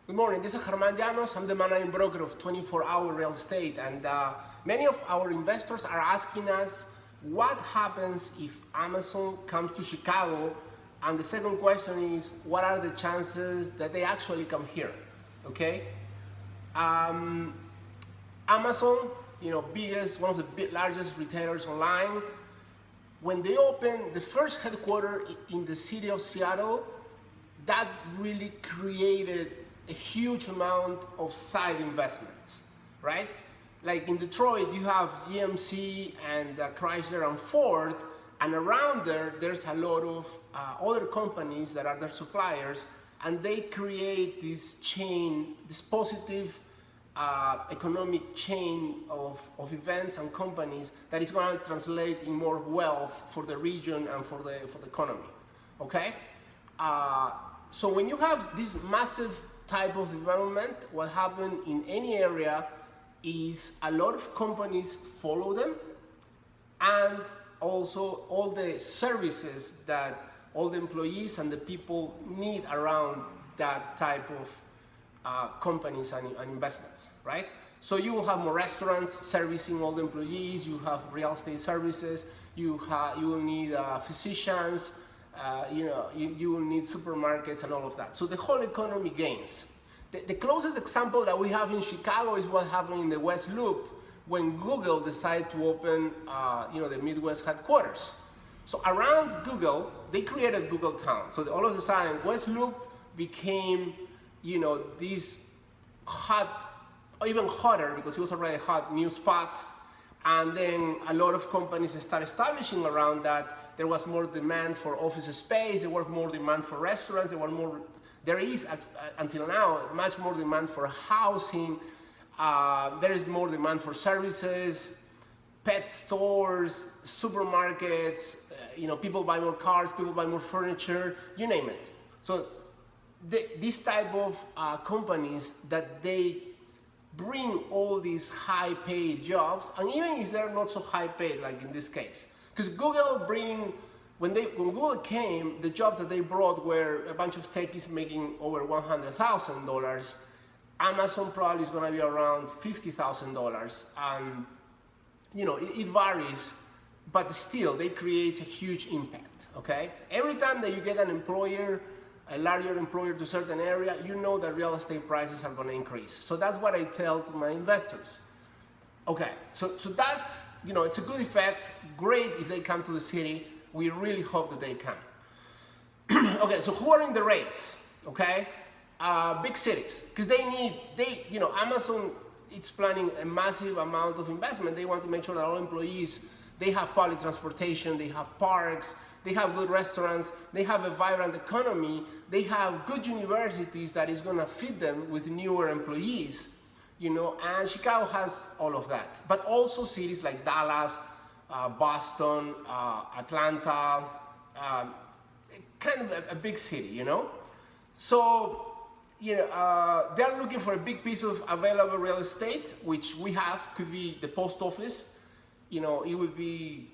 Good morning, this is Llanos. I'm the managing broker of 24-hour real estate, and many of our investors are asking us what happens if Amazon comes to Chicago, and the second question is what are the chances that they actually come here, okay? Amazon, biggest, one of the largest retailers online, when they opened the first headquarters in the city of Seattle, that really created a huge amount of side investments, right? Like in Detroit, you have GMC and Chrysler and Ford, and around there, there's a lot of other companies that are their suppliers, and they create this chain, this positive economic chain of events and companies that is going to translate in more wealth for the region and for the economy, okay? So when you have this massive type of development, what happens in any area is a lot of companies follow them, and also all the services that all the employees and the people need around that type of companies and investments, right? So you will have more restaurants servicing all the employees, you have real estate services, you will need physicians, you will need supermarkets and all of that. So the whole economy gains. The closest example that we have in Chicago is what happened in the West Loop when Google decided to open the Midwest headquarters. So around Google, they created Google Town. So all of a sudden, West Loop became this hot, or even hotter, because it was already a hot new spot. And then a lot of companies started establishing around that. There was more demand for office space, there was more demand for restaurants, there is until now much more demand for housing, there is more demand for services, pet stores, supermarkets, people buy more cars, people buy more furniture, you name it. So this type of companies that they bring all these high paid jobs, and even if they're not so high paid like in this case. Because Google when Google came, the jobs that they brought were a bunch of techies making over $100,000. Amazon probably is going to be around $50,000, and it varies, but still they create a huge impact. Okay, every time that you get an employer, a larger employer to a certain area, you know that real estate prices are going to increase. So that's what I tell to my investors. Okay, so that's, it's a good effect. Great if they come to the city. We really hope that they come. Okay, so who are in the race? Okay, big cities, because Amazon, it's planning a massive amount of investment. They want to make sure that all employees, they have public transportation, they have parks, they have good restaurants, they have a vibrant economy, they have good universities that is going to feed them with newer employees. And Chicago has all of that. But also cities like Dallas, Boston, Atlanta, kind of a big city, So, they're looking for a big piece of available real estate, which we have, could be the post office. It would be,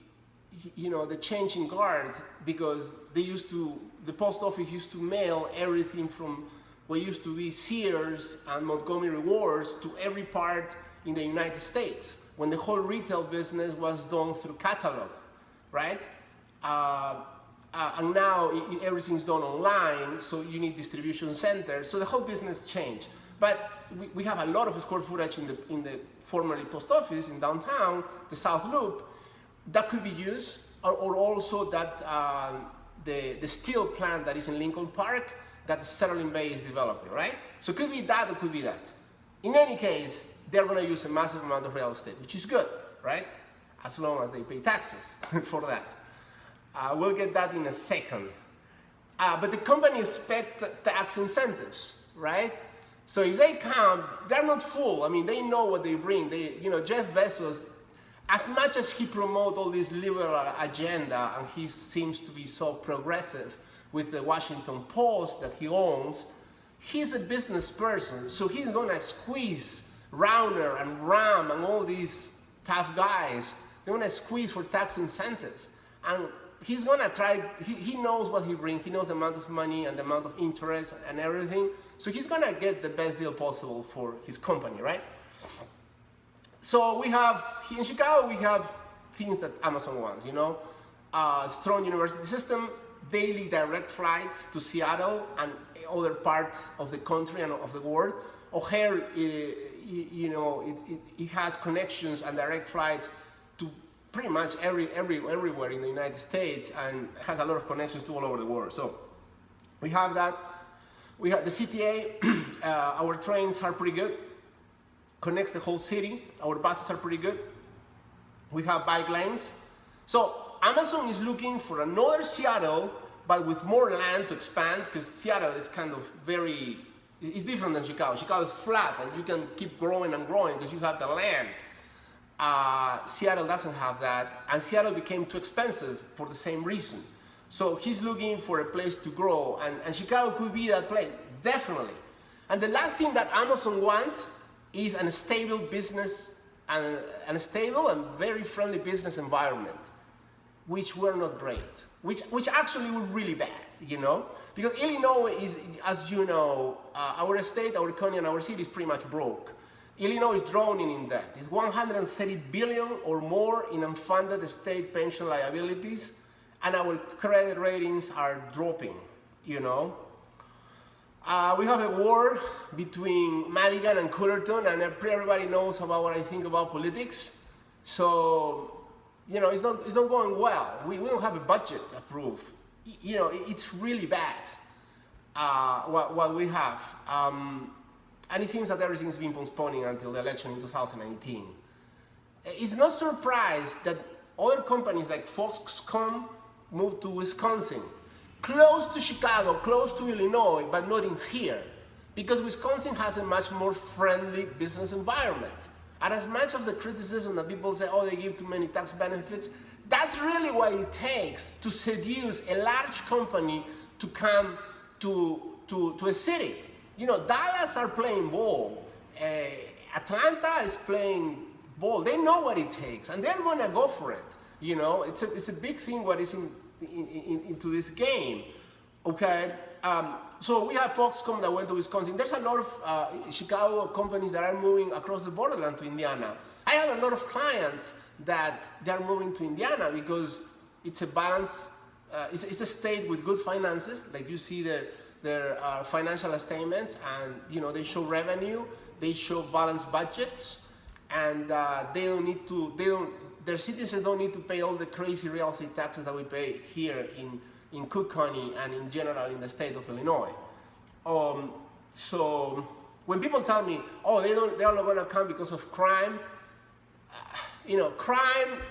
the changing guard, because the post office used to mail everything from what used to be Sears and Montgomery Wards to every part in the United States, when the whole retail business was done through catalog, right? And now everything's done online, so you need distribution centers, so the whole business changed. But we have a lot of square footage in the formerly post office in downtown, the South Loop, that could be used, or also that the steel plant that is in Lincoln Park, that Sterling Bay is developing, right? So it could be that, or could be that. In any case, they're going to use a massive amount of real estate, which is good, right? As long as they pay taxes for that. We'll get that in a second. But the company expects tax incentives, right? So if they come, they're not full. I mean, they know what they bring. Jeff Bezos, as much as he promotes all this liberal agenda, and he seems to be so progressive with the Washington Post that he owns, he's a business person, so he's gonna squeeze Rauner and Ram and all these tough guys. They're gonna squeeze for tax incentives. And he's gonna try, he knows what he brings, he knows the amount of money and the amount of interest and everything, so he's gonna get the best deal possible for his company, right? So we have, here in Chicago, we have things that Amazon wants, you know, strong university system, daily direct flights to Seattle and other parts of the country and of the world. O'Hare, you know, it has connections and direct flights to pretty much everywhere in the United States, and has a lot of connections to all over the world. So we have that. We have the CTA, our trains are pretty good, connects the whole city. Our buses are pretty good. We have bike lanes. So Amazon is looking for another Seattle, but with more land to expand, because Seattle is kind of very, it's different than Chicago. Chicago is flat and you can keep growing and growing because you have the land. Seattle doesn't have that, and Seattle became too expensive for the same reason. So he's looking for a place to grow, and Chicago could be that place, definitely. And the last thing that Amazon wants is a stable business, and a stable and very friendly business environment, which were not great, which actually were really bad, you know? Because Illinois is, as you know, our state, our county, and our city is pretty much broke. Illinois is drowning in debt. It's 130 billion or more in unfunded state pension liabilities, and our credit ratings are dropping, you know. We have a war between Madigan and Cullerton, and everybody knows about what I think about politics. So, you know, it's not going well. We don't have a budget approved. You know, it's really bad, what we have. And it seems that everything's been postponing until the election in 2018. It's no surprise that other companies like Foxconn moved to Wisconsin, close to Chicago, close to Illinois, but not in here, because Wisconsin has a much more friendly business environment. And as much of the criticism that people say, oh, they give too many tax benefits, that's really what it takes to seduce a large company to come to a city. You know, Dallas are playing ball. Atlanta is playing ball. They know what it takes, and they're gonna go for it. You know, it's a big thing what is into this game. Okay, so we have Foxconn that went to Wisconsin. There's a lot of Chicago companies that are moving across the borderland to Indiana. I have a lot of clients that they're moving to Indiana because it's a balance. It's a state with good finances. Like you see their financial statements, and you know they show revenue, they show balanced budgets, and they don't need to. Their citizens don't need to pay all the crazy real estate taxes that we pay here in Cook County and in general in the state of Illinois. So when people tell me, oh, they're not going to come because of crime, you know, crime,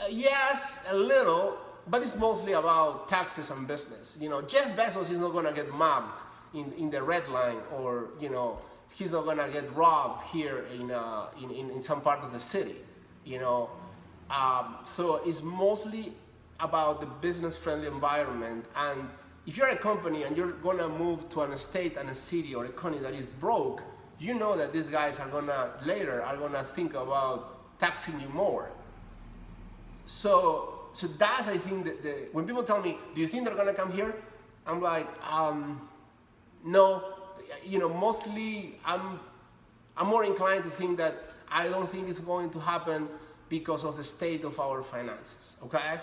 yes, a little, but it's mostly about taxes and business. You know, Jeff Bezos is not going to get mugged in the red line, or you know, he's not going to get robbed here in some part of the city. You know, so it's mostly about the business-friendly environment. And if you're a company and you're gonna move to an state and a city or a county that is broke, you know that these guys are gonna think about taxing you more. So that, I think that when people tell me, do you think they're gonna come here? I'm like, no. You know, mostly I'm more inclined to think that I don't think it's going to happen because of the state of our finances, okay?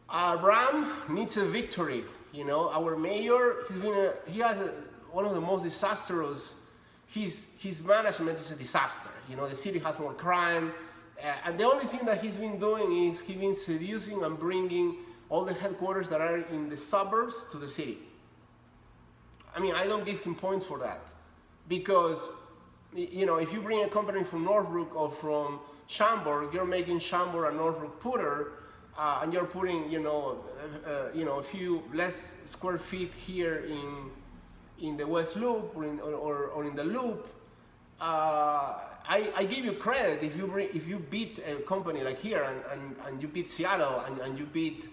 Ram needs a victory, you know. Our mayor, he has one of the most disastrous, his management is a disaster. You know, the city has more crime, and the only thing that he's been doing is he's been seducing and bringing all the headquarters that are in the suburbs to the city. I mean, I don't give him points for that, because you know, if you bring a company from Northbrook or from Schaumburg, you're making Schaumburg and Northbrook poorer, and you're putting, you know, a few less square feet here in the West Loop or in the Loop. I give you credit if you beat a company like here and you beat Seattle and you beat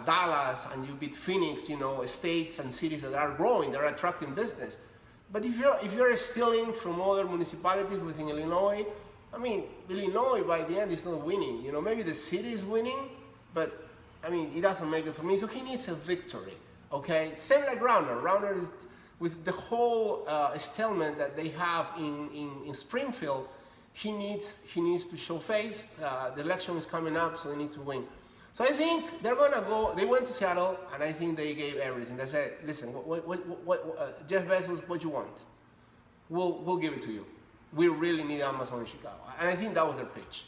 Dallas and you beat Phoenix, you know, states and cities that are growing, that are attracting business. But if you're stealing from other municipalities within Illinois, I mean, Illinois by the end is not winning. You know, maybe the city is winning, but I mean, it doesn't make it for me. So he needs a victory, okay? Same like Rauner. Rauner is, with the whole stalemate that they have in Springfield, he needs to show face. The election is coming up, so they need to win. So I think they're gonna go. They went to Seattle, and I think they gave everything. They said, "Listen, Jeff Bezos, what you want? We'll give it to you. We really need Amazon in Chicago." And I think that was their pitch.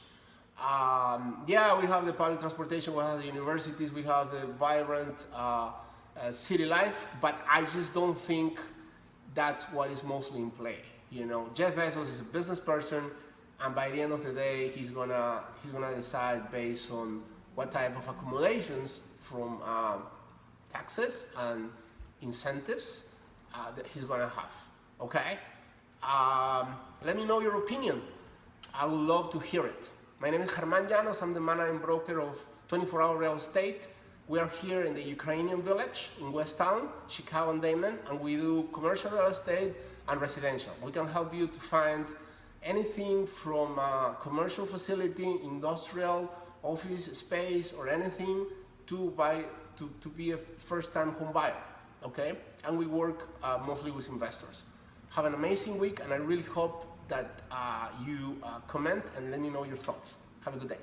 Yeah, we have the public transportation, we have the universities, we have the vibrant city life, but I just don't think that's what is mostly in play. You know, Jeff Bezos is a business person, and by the end of the day, he's gonna decide based on what type of accumulations from taxes and incentives that he's gonna have. Okay, let me know your opinion. I would love to hear it. My name is Llanos. I'm the managing broker of 24-Hour Real Estate. We are here in the Ukrainian Village in West Town, Chicago and Damen, and we do commercial real estate and residential. We can help you to find anything from a commercial facility, industrial, office space, or anything to be a first-time home buyer, okay? And we work mostly with investors. Have an amazing week, and I really hope that you comment and let me know your thoughts. Have a good day.